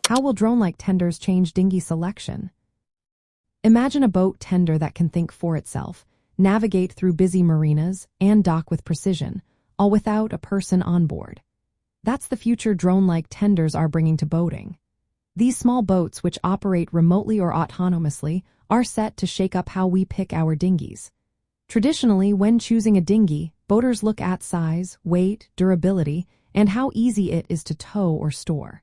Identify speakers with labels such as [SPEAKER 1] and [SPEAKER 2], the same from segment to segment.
[SPEAKER 1] How will drone-like tenders change dinghy selection? Imagine a boat tender that can think for itself, navigate through busy marinas, and dock with precision, all without a person on board. That's the future drone-like tenders are bringing to boating. These small boats, which operate remotely or autonomously, are set to shake up how we pick our dinghies. Traditionally, when choosing a dinghy, boaters look at size, weight, durability, and how easy it is to tow or store.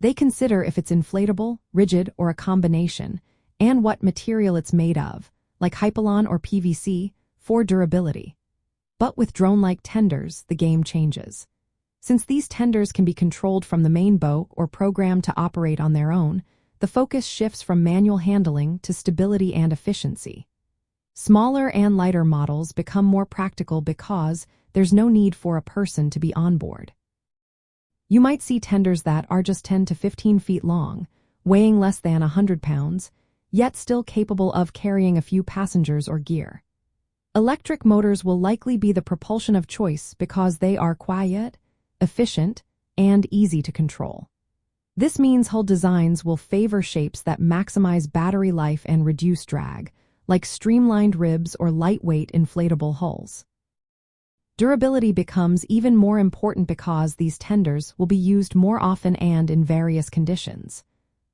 [SPEAKER 1] They consider if it's inflatable, rigid, or a combination, and what material it's made of, like Hypalon or PVC, for durability. But with drone-like tenders, the game changes. Since these tenders can be controlled from the main boat or programmed to operate on their own, the focus shifts from manual handling to stability and efficiency. Smaller and lighter models become more practical because there's no need for a person to be on board. You might see tenders that are just 10 to 15 feet long, weighing less than 100 pounds, yet still capable of carrying a few passengers or gear. Electric motors will likely be the propulsion of choice because they are quiet, efficient, and easy to control. This means hull designs will favor shapes that maximize battery life and reduce drag, like streamlined ribs or lightweight inflatable hulls. Durability becomes even more important because these tenders will be used more often and in various conditions.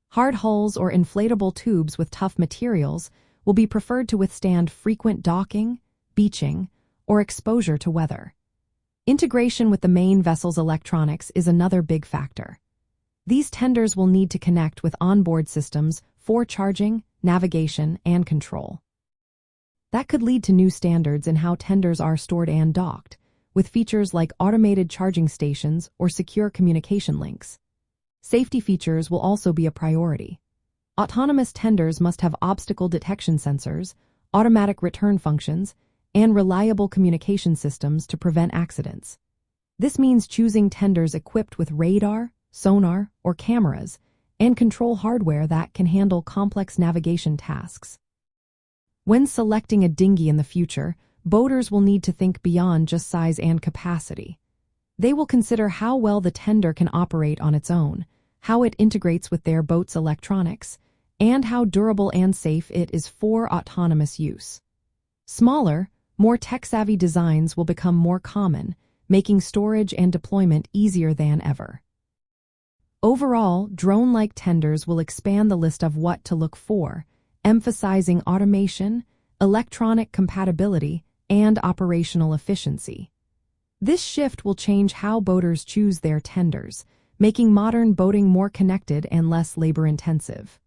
[SPEAKER 1] Hard hulls or inflatable tubes with tough materials will be preferred to withstand frequent docking, beaching, or exposure to weather. Integration with the main vessel's electronics is another big factor. These tenders will need to connect with onboard systems for charging, navigation, and control. That could lead to new standards in how tenders are stored and docked, with features like automated charging stations or secure communication links. Safety features will also be a priority. Autonomous tenders must have obstacle detection sensors, automatic return functions, and reliable communication systems to prevent accidents. This means choosing tenders equipped with radar, sonar, or cameras, and control hardware that can handle complex navigation tasks. When selecting a dinghy in the future, boaters will need to think beyond just size and capacity. They will consider how well the tender can operate on its own, how it integrates with their boat's electronics, and how durable and safe it is for autonomous use. Smaller, more tech-savvy designs will become more common, making storage and deployment easier than ever. Overall, drone-like tenders will expand the list of what to look for, emphasizing automation, electronic compatibility, and operational efficiency. This shift will change how boaters choose their tenders, making modern boating more connected and less labor-intensive.